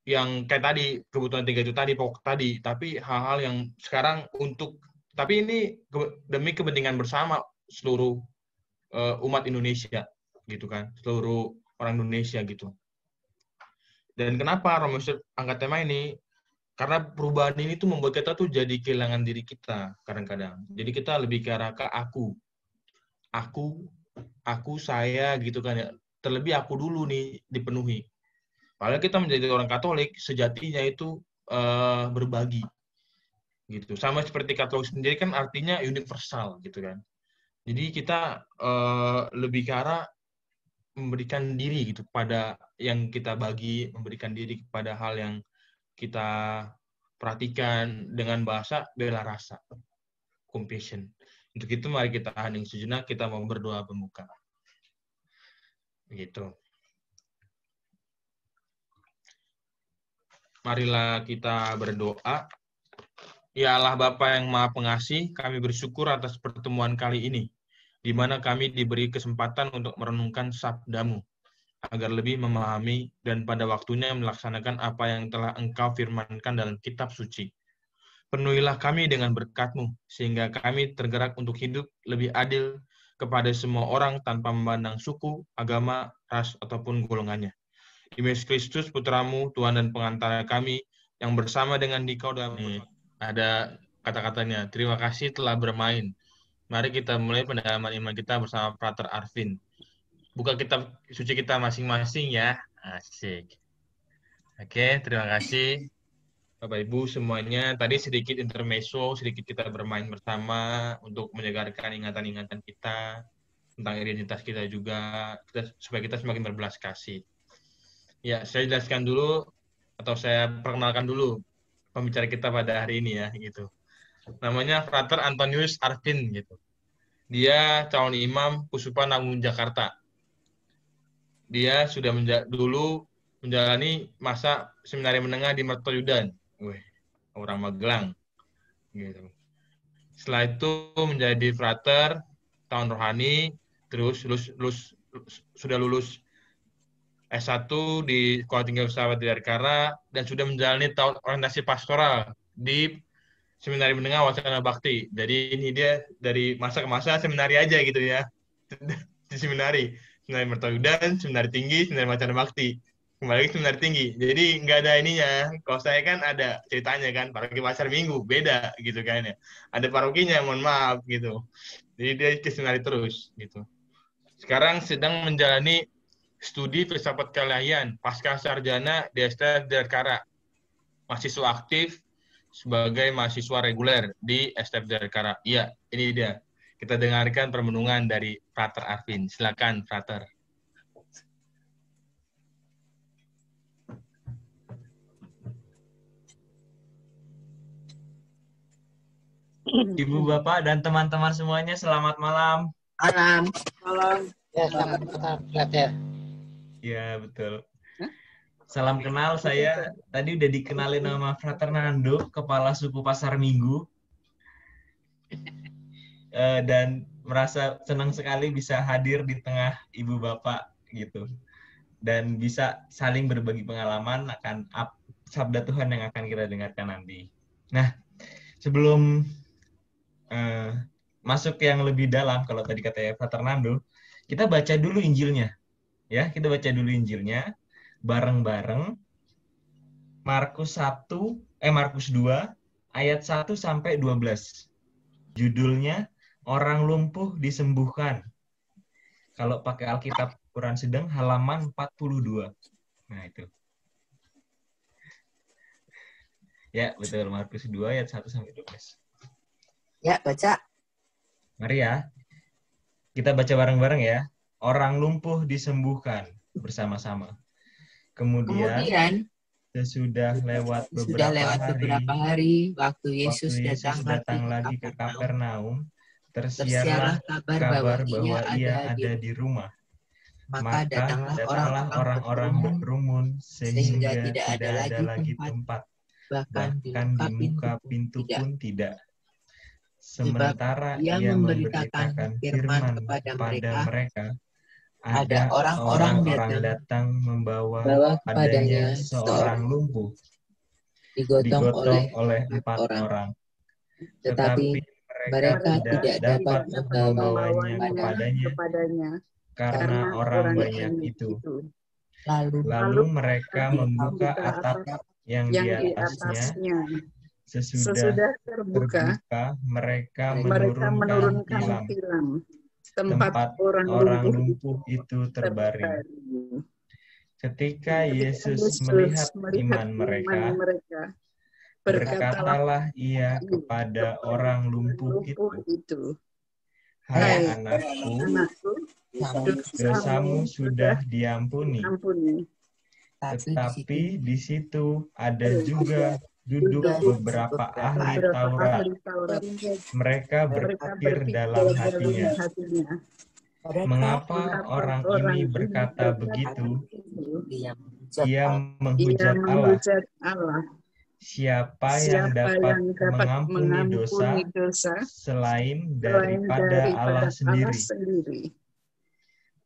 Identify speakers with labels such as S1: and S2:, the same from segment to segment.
S1: yang kayak tadi, kebutuhan 3 itu tadi, pokok tadi, tapi hal-hal yang sekarang tapi ini demi kepentingan bersama seluruh umat Indonesia, gitu kan, seluruh orang Indonesia gitu. Dan kenapa Romo Yusuf angkat tema ini? Karena perubahan ini tuh membuat kita tuh jadi kehilangan diri kita kadang-kadang. Jadi kita lebih ke arah ke aku, saya gitu kan ya. Terlebih aku dulu nih dipenuhi. Padahal kita menjadi orang Katolik sejatinya itu berbagi gitu. Sama seperti Katolik sendiri kan artinya universal gitu kan. Jadi kita lebih ke arah memberikan diri gitu pada yang kita bagi, memberikan diri kepada hal yang kita perhatikan dengan bahasa bela rasa, compassion. Untuk itu mari kita hening sejenak, kita mau berdoa pembuka. Begitu. Marilah kita berdoa. Ya Allah Bapa yang Maha Pengasih, kami bersyukur atas pertemuan kali ini, di mana kami diberi kesempatan untuk merenungkan sabda-Mu, agar lebih memahami dan pada waktunya melaksanakan apa yang telah Engkau firmankan dalam kitab suci. Penuhilah kami dengan berkat-Mu, sehingga kami tergerak untuk hidup lebih adil kepada semua orang tanpa memandang suku, agama, ras, ataupun golongannya. Yesus Kristus, Putra-Mu, Tuhan dan pengantara kami, yang bersama dengan Dikau dalam ada kata-katanya, terima kasih telah bermain. Mari kita mulai pendalaman iman kita bersama Frater Arvin. Buka kitab suci kita masing-masing ya. Asik. Oke, terima kasih. Bapak Ibu semuanya, tadi sedikit intermezzo, sedikit kita bermain bersama untuk menyegarkan ingatan-ingatan kita tentang identitas kita juga, supaya kita semakin berbelas kasih. Ya, saya jelaskan dulu atau saya perkenalkan dulu pembicara kita pada hari ini ya, gitu. Namanya Frater Antonius Arvin gitu. Dia calon imam Kusupan Agung Jakarta. Dia sudah dulu menjalani masa seminari menengah di Mertoyudan. Wih, orang Magelang. Gitu. Setelah itu menjadi frater tahun rohani, terus sudah lulus S1 di Sekolah Tinggi Usaha Dirgantara dan sudah menjalani tahun orientasi pastoral di Seminari Menengah Wacana Bakti. Jadi ini dia dari masa ke masa seminari aja gitu ya. Di seminari Mertoyudan, seminari tinggi, seminari Wacana Bakti. Kembali lagi seminari tinggi. Jadi nggak ada ininya. Kalau saya kan ada ceritanya kan, paroki Pasar Minggu, beda gitu kan ya. Ada parokinya, mohon maaf gitu. Jadi dia ke seminari terus gitu. Sekarang sedang menjalani studi filsafat kelahian pasca sarjana di STF Dirgantara. Mahasiswa aktif sebagai mahasiswa reguler di STF Dirgantara. Iya, ini dia. Kita dengarkan permenungan dari Frater Arvin. Silakan, Frater. Ibu, Bapak, dan teman-teman semuanya, selamat malam.
S2: Malam. Malam. Ya, selamat malam, Frater.
S1: Ya, betul. Salam kenal, saya tadi udah dikenalin nama Frater Nando, Kepala Suku Pasar Minggu. Dan merasa senang sekali bisa hadir di tengah Ibu Bapak gitu. Dan bisa saling berbagi pengalaman akan sabda Tuhan yang akan kita dengarkan nanti. Nah, sebelum masuk yang lebih dalam, kalau tadi kata Frater Nando, kita baca dulu Injilnya. Ya, kita baca dulu Injilnya bareng-bareng. Markus 2 ayat 1 sampai 12. Judulnya Orang Lumpuh Disembuhkan. Kalau pakai Alkitab Quran Sedang halaman 42. Nah, itu. Ya, betul. Markus 2 ayat 1 sampai 12.
S2: Ya, baca.
S1: Mari ya. Kita baca bareng-bareng ya. Orang lumpuh disembuhkan bersama-sama. Kemudian sesudah lewat beberapa hari, waktu Yesus datang lagi ke Kapernaum, tersiarlah kabar bahwa ia ada di rumah. Maka datanglah orang-orang berkerumun sehingga tidak ada lagi tempat, bahkan di muka pintu pun tidak. Sementara ia memberitakan firman kepada mereka,
S2: Ada orang-orang
S3: datang membawa
S2: bawa
S3: padanya
S2: kepadanya
S3: seorang
S2: seorang
S3: lumpuh,
S2: digotong oleh
S3: oleh
S2: 4
S3: 4
S2: orang,
S3: orang.
S2: tetapi
S3: Tetapi
S2: mereka
S3: tidak
S2: tidak dapat
S3: membawanya
S2: membawanya
S3: kepadanya karena
S2: karena
S3: orang
S2: orang
S3: banyak
S2: banyak
S3: itu.
S2: itu. Lalu
S3: Lalu mereka membuka atap yang di
S2: yang di
S3: atasnya.
S2: atasnya
S3: Sesudah
S2: terbuka,
S3: terbuka, mereka
S2: mereka menurunkan
S3: tilam
S2: tilam
S3: tempat
S2: orang
S3: orang
S2: lumpuh
S3: lumpuh itu terbaring.
S2: terbaring.
S3: Ketika Yesus
S2: Yesus
S3: melihat
S2: melihat
S3: iman mereka,
S2: mereka, berkatalah
S3: berkatalah ia kepada orang lumpuh
S2: lumpuh
S3: itu,
S2: itu,
S3: "Hai
S2: "Hai
S3: anakku,
S2: anakku,
S3: dosamu sudah diampuni."
S2: ampuni."
S3: Tetapi di situ ada juga duduk beberapa ahli Taurat.
S2: ahli Taurat.
S3: Mereka berpikir dalam hatinya, "Mengapa orang ini berkata begitu? Ia menghujat Allah.
S2: Allah.
S3: Siapa yang dapat mengampuni dosa
S2: dosa
S3: selain
S2: selain
S3: daripada Allah sendiri?"
S2: sendiri?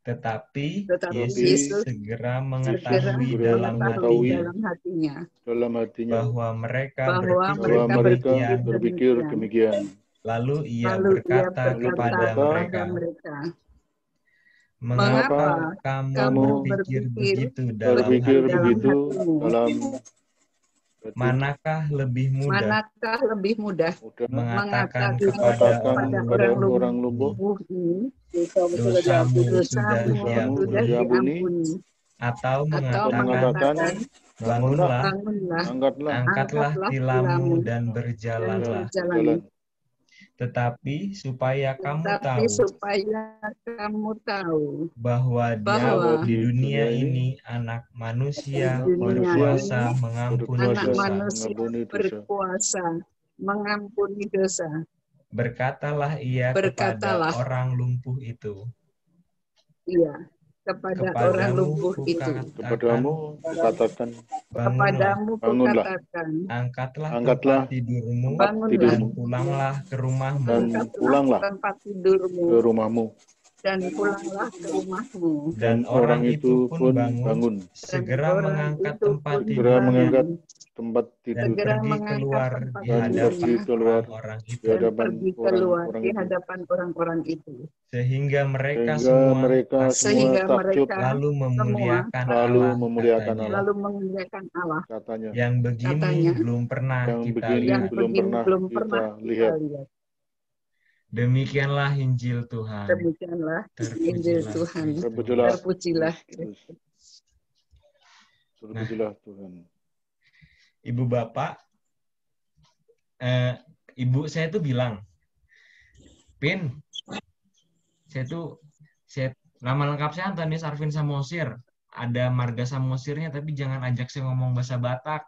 S3: Tetapi
S2: Tetapi
S3: Yesus
S2: Yesus
S3: segera mengetahui dalam
S2: hatinya
S3: bahwa mereka
S4: berpikir demikian.
S3: Lalu ia berkata kepada mereka, "Mengapa kamu berpikir begitu dalam hatimu? Manakah lebih mudah mengatakan kepada orang lumpuh ini, dosamu sudah diampuni, atau mengatakan, bangunlah, angkatlah tilammu dan berjalanlah. Tetapi supaya kamu tahu bahwa di dunia ini anak manusia berkuasa mengampuni dosa." Berkatalah ia kepada orang lumpuh itu, "Kepadamu kukatakan, bangunlah, angkatlah tempat tidurmu, dan pulanglah ke rumahmu." Dan orang itu pun bangun, segera mengangkat tempat tidurnya, dan pergi keluar di hadapan orang-orang itu. Sehingga mereka semua takjub, lalu memuliakan Allah, katanya. Yang begini belum pernah kita lihat. Demikianlah Injil Tuhan.
S2: Terpujilah
S4: Tuhan.
S3: Ibu Bapak, ibu saya tuh bilang, "Pin, nama lengkap saya Antonius Arvin Samosir. Ada marga Samosirnya, tapi jangan ajak saya ngomong bahasa Batak.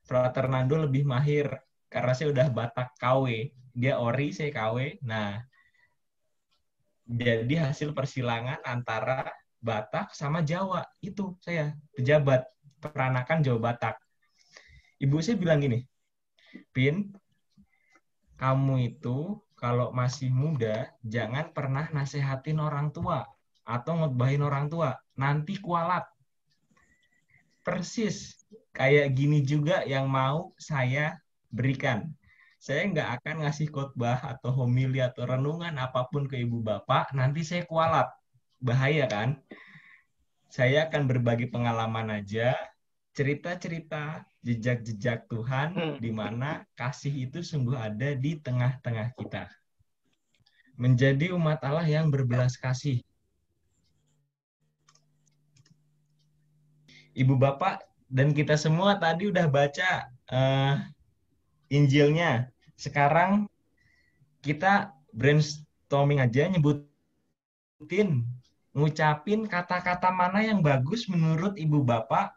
S3: Frater Nando lebih mahir, karena saya udah Batak KW. Dia Ori, saya KW. Nah, jadi hasil persilangan antara Batak sama Jawa. Itu saya, pejabat peranakan Jawa Batak." Ibu saya bilang gini, "Pin, kamu itu kalau masih muda, jangan pernah nasehatin orang tua atau ngotbahin orang tua. Nanti kualat." Persis kayak gini juga yang mau saya berikan. Saya nggak akan ngasih khotbah atau homili atau renungan apapun ke ibu bapak, nanti saya kualat. Bahaya kan? Saya akan berbagi pengalaman aja, cerita-cerita, jejak-jejak Tuhan, di mana kasih itu sungguh ada di tengah-tengah kita. Menjadi umat Allah yang berbelas kasih. Ibu Bapak dan kita semua tadi udah baca Injilnya. Sekarang kita brainstorming aja, ngucapin kata-kata mana yang bagus menurut Ibu Bapak,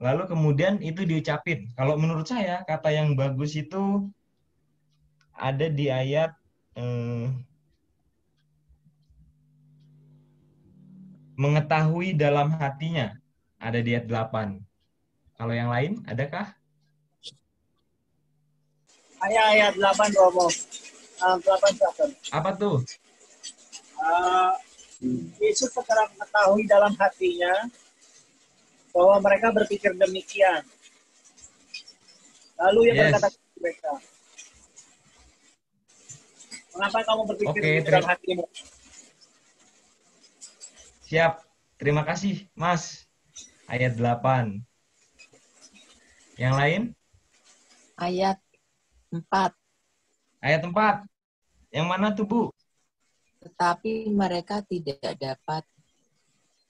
S3: lalu kemudian itu diucapin. Kalau menurut saya, kata yang bagus itu ada di ayat mengetahui dalam hatinya. Ada di ayat 8. Kalau yang lain, adakah?
S5: Ayat 8, Romo. 8.
S3: Apa tuh?
S2: Yesus sekarang mengetahui dalam hatinya bahwa mereka berpikir demikian. Lalu ia berkata kepada mereka, mengapa kamu berpikir
S3: Oke,
S2: di dalam hatimu?
S3: Siap. Terima kasih, Mas. Ayat 8. Yang lain?
S4: Ayat 4.
S3: Ayat 4. Yang mana tuh, Bu?
S4: Tetapi mereka tidak dapat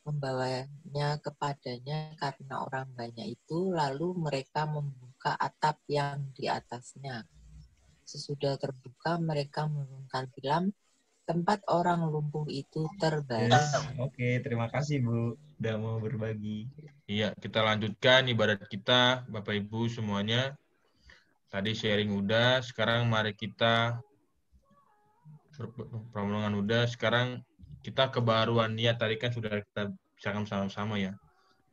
S4: membawanya kepadanya karena orang banyak itu, lalu mereka membuka atap yang di atasnya. Sesudah terbuka, mereka menurunkan tilam, tempat orang lumpuh itu terbaring.
S3: Oke, terima kasih, Bu. Udah mau berbagi.
S1: Iya, kita lanjutkan ibadat kita, Bapak Ibu semuanya. Tadi sharing udah, sekarang mari kita permohonan udah, sekarang kita kebaruan niat tadi kan sudah kita bicarakan sama-sama ya.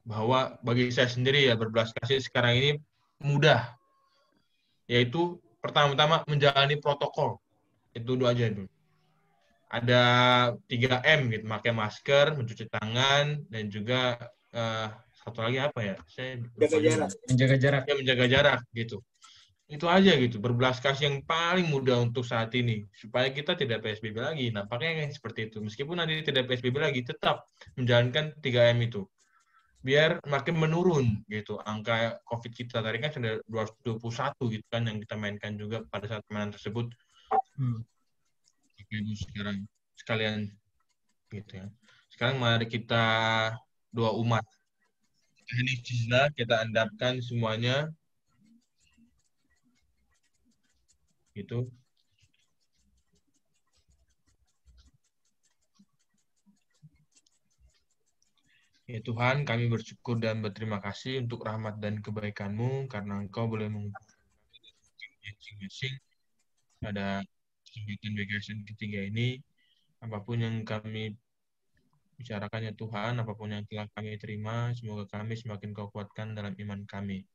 S1: Bahwa bagi saya sendiri ya berbelas kasih sekarang ini mudah. Yaitu pertama-tama menjalani protokol. Itu dulu aja dulu. Ada 3M gitu, pakai masker, mencuci tangan, dan juga satu lagi apa ya? Saya lupa juga.
S3: Menjaga jarak.
S1: Ya, menjaga jarak gitu. Itu aja gitu, berbelas kasih yang paling mudah untuk saat ini supaya kita tidak PSBB lagi. Nampaknya seperti itu. Meskipun nanti tidak PSBB lagi, tetap menjalankan 3M itu. Biar makin menurun gitu angka COVID kita. Tadi kan sudah 221 gitu kan yang kita mainkan juga pada saat permainan tersebut. Sekarang sekalian gitu ya. Sekarang mari kita doa umat. Ini kita endapkan semuanya gitu. Ya Tuhan, kami bersyukur dan berterima kasih untuk rahmat dan kebaikan-Mu karena Engkau boleh mengumpulkan masing-masing pada kesempatan vacation ketiga ini. Apapun yang kami bicarakan ya Tuhan, apapun yang telah kami terima, semoga kami semakin Kau kuatkan dalam iman kami.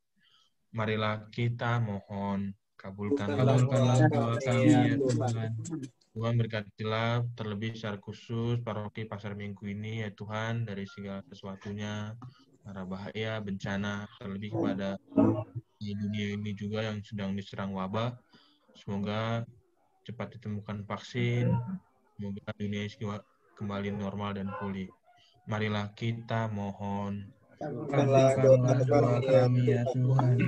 S1: Marilah kita mohon, kabulkanlah doa kami ya Tuhan. Tuhan berkatilah terlebih secara khusus paroki Pasar Minggu ini ya Tuhan, dari segala sesuatunya, mara bahaya, bencana, terlebih kepada dunia ini juga yang sedang diserang wabah. Semoga cepat ditemukan vaksin, semoga dunia ini kembali normal dan pulih. Marilah kita mohon.
S3: Kabulkanlah doa kami ya Tuhan.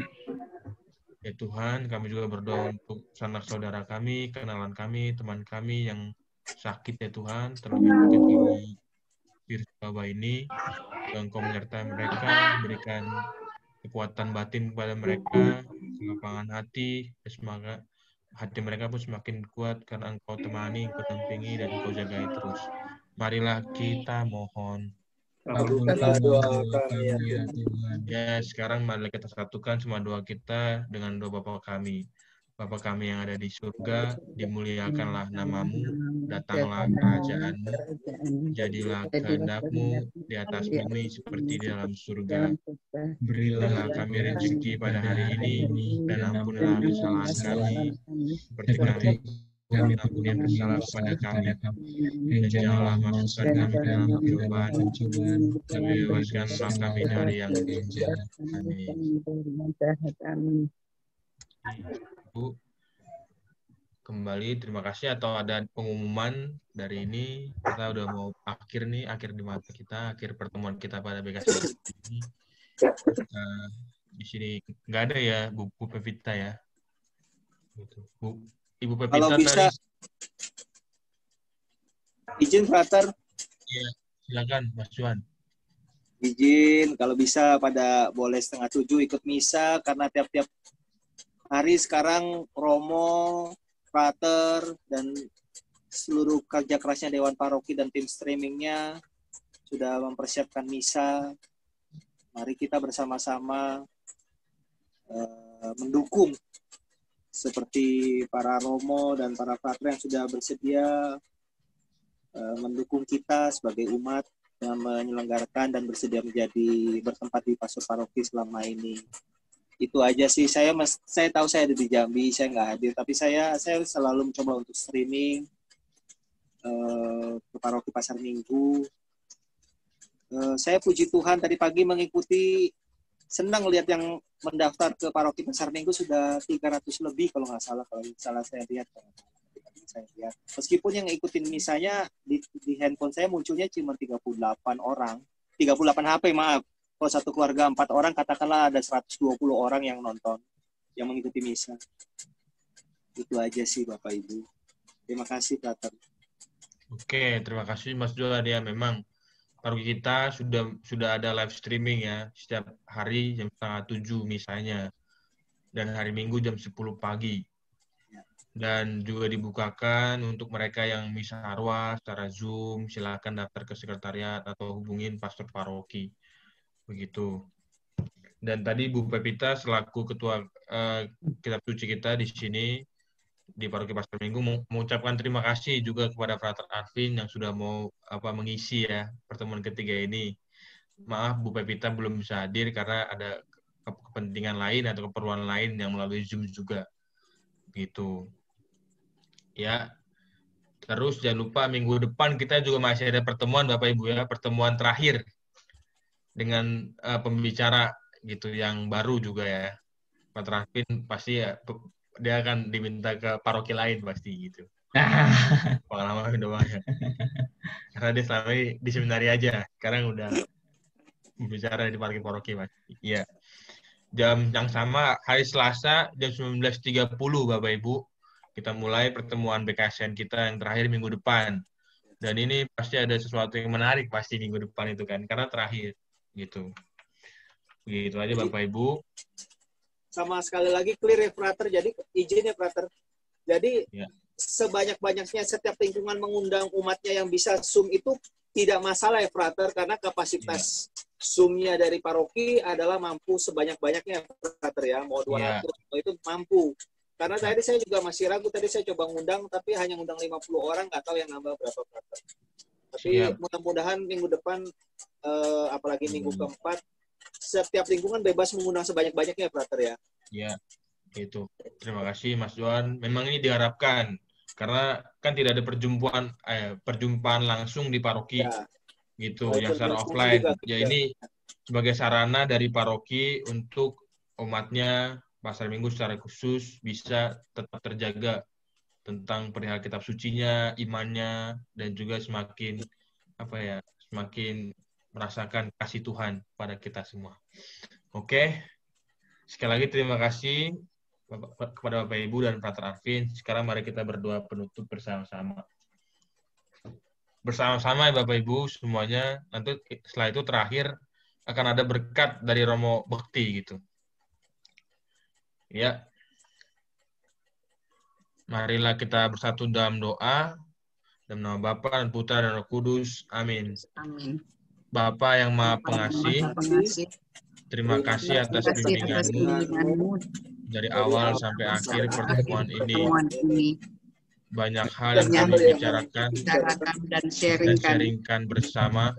S1: Ya Tuhan, kami juga berdoa untuk sanak saudara kami, kenalan kami, teman kami yang sakit ya Tuhan, terlebih mungkin karena virus wabah ini. Engkau menyertai mereka, berikan kekuatan batin kepada mereka, kelapangan hati, semoga hati mereka pun semakin kuat karena Engkau temani, Engkau dampingi, dan Engkau jagai terus. Marilah kita mohon.
S3: Kabulkanlah doa kami ya Tuhan.
S1: Ya, sekarang mari kita satukan semua doa kita dengan doa Bapa kami. Bapa kami yang ada di surga, dimuliakanlah nama-Mu, datanglah kerajaan-Mu, jadilah kehendak-Mu di atas bumi seperti di dalam surga. Berilah kami rezeki pada hari ini, dan ampunilah kesalahan kami, seperti kami ampuni yang bersalah kepada kami. Dan janganlah masukkan kami ke dalam pencobaan, tapi bebaskanlah kami dari yang jahat. Amin. Bu, kembali terima kasih. Atau ada pengumuman dari ini? Kita udah mau akhir nih, akhir di mata kita, akhir pertemuan kita pada BKS ini. Di sini nggak ada ya Bu Pevita ya. Bu, Ibu Pevita
S2: kalau bisa
S1: tadi.
S2: Izin Frater.
S1: Iya, silakan Mas Juan.
S2: Izin kalau bisa pada boleh 6:30 ikut misa, karena tiap-tiap hari sekarang Romo, Frater, dan seluruh kerja kerasnya Dewan Paroki dan tim streamingnya sudah mempersiapkan misa. Mari kita bersama-sama mendukung seperti para Romo dan para Frater yang sudah bersedia mendukung kita sebagai umat yang menyelenggarakan dan bersedia menjadi bertempat di pastor paroki selama ini. Itu aja sih. Saya tahu saya ada di Jambi, saya nggak hadir, tapi saya selalu mencoba untuk streaming ke Paroki Pasar Minggu. Saya puji Tuhan tadi pagi mengikuti, senang lihat yang mendaftar ke Paroki Pasar Minggu sudah 300 lebih kalau nggak salah, saya lihat. Meskipun yang ikutin misanya di handphone saya munculnya cuma 38 orang. 38 HP, maaf. Kalau satu keluarga 4 orang, katakanlah ada 120 orang yang nonton, yang mengikuti misa. Itu aja sih Bapak Ibu. Terima kasih, Frater.
S1: Oke, terima kasih Mas Johan ya. Memang paroki kita sudah ada live streaming ya. Setiap hari jam 6:30 misalnya. Dan hari Minggu jam 10 pagi. Dan juga dibukakan untuk mereka yang misa arwah secara Zoom, silakan daftar ke sekretariat atau hubungin pastor paroki. Begitu. Dan tadi Bu Pepita selaku ketua kitab suci kita di sini di Paroki Pasar Minggu mengucapkan terima kasih juga kepada Frater Arvin yang sudah mau mengisi ya pertemuan ketiga ini. Maaf Bu Pepita belum bisa hadir karena ada kepentingan lain atau keperluan lain yang melalui Zoom juga. Gitu. Ya, terus jangan lupa minggu depan kita juga masih ada pertemuan Bapak Ibu ya, pertemuan terakhir dengan pembicara gitu yang baru juga ya. Pak Trafin pasti ya, dia akan diminta ke paroki lain pasti gitu. Pengalaman udah banyak. Karena dia selama ini di seminari aja, sekarang udah bicara di paroki Mas. Iya. Jam yang sama hari Selasa jam 19.30 Bapak Ibu. Kita mulai pertemuan BKSN kita yang terakhir minggu depan. Dan ini pasti ada sesuatu yang menarik pasti minggu depan itu kan, karena terakhir gitu. Begitu aja Bapak Ibu.
S2: Sama sekali lagi clear ya Frater, jadi izin ya Frater. Jadi
S1: ya,
S2: sebanyak-banyaknya setiap lingkungan mengundang umatnya yang bisa Zoom itu tidak masalah ya Frater, karena kapasitas Zoom-nya dari paroki adalah mampu sebanyak-banyaknya Frater ya, mau 200 itu mampu. Karena tadi saya juga masih ragu, tadi saya coba ngundang, tapi hanya ngundang 50 orang, nggak tahu yang nambah berapa Frater. Tapi mudah-mudahan minggu depan, apalagi minggu keempat, setiap lingkungan bebas mengundang sebanyak-banyaknya Frater ya.
S1: Ya, itu. Terima kasih Mas Johan. Memang ini diharapkan, karena kan tidak ada perjumpaan langsung di paroki, gitu, yang secara offline. Ya ini sebagai sarana dari paroki untuk umatnya Pasar Minggu secara khusus bisa tetap terjaga tentang perihal kitab sucinya, imannya, dan juga semakin semakin merasakan kasih Tuhan pada kita semua. Oke. Sekali lagi terima kasih kepada Bapak Ibu dan Frater Arvin. Sekarang mari kita berdoa penutup bersama-sama. Bersama-sama ya Bapak Ibu semuanya. Nanti setelah itu terakhir akan ada berkat dari Romo Bekti gitu. Ya. Marilah kita bersatu dalam doa. Dalam nama Bapa dan Putra dan Roh Kudus. Amin.
S5: Amin.
S1: Bapa yang Maha Pengasih, terima kasih atas bimbingan-Mu dari awal sampai akhir pertemuan ini. Banyak hal yang kami bicarakan dan sharingkan bersama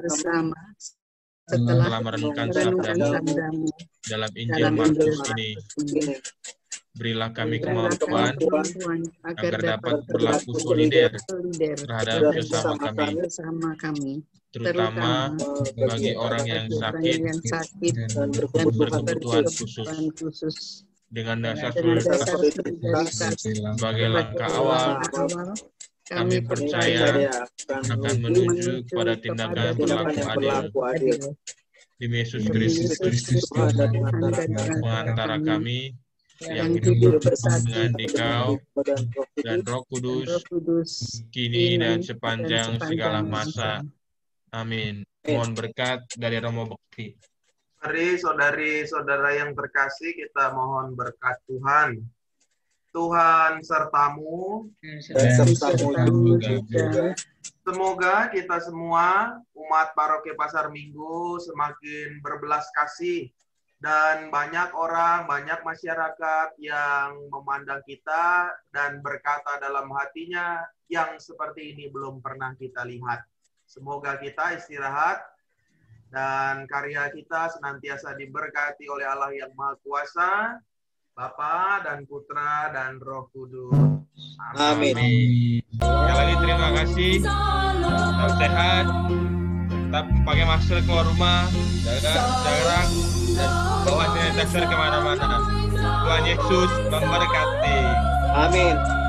S1: setelah merenungkan sabda-Mu dalam Injil Markus ini. Berilah kami kemampuan agar dapat berlaku solider terhadap sesama kami, terutama bagi orang yang sakit dan berkebutuhan khusus. Dengan dasar solidaritas sebagai langkah awal, kami percaya akan menuju kepada tindakan berlaku adil. Demi Yesus Kristus, pengantara kami, yang hidup bersama dengan Dikau dan Roh Kudus, kini dan sepanjang segala masa. Amin. Mohon berkat dari Romo Bekti.
S6: Mari saudari-saudara yang terkasih, kita mohon berkat Tuhan. Tuhan sertamu
S2: dan sertamu juga.
S6: Semoga kita semua, umat Paroki Pasar Minggu, semakin berbelas kasih. Dan banyak orang, banyak masyarakat yang memandang kita dan berkata dalam hatinya yang seperti ini belum pernah kita lihat. Semoga kita istirahat dan karya kita senantiasa diberkati oleh Allah yang Maha Kuasa. Bapa dan Putra dan Roh Kudus.
S2: Amin.
S1: Sekali lagi terima kasih. Tetap sehat. Tetap pakai masker keluar rumah. Jaga jarak. Dan bawa sanitizer kemana-mana. Tuhan Yesus memberkati.
S2: Amin.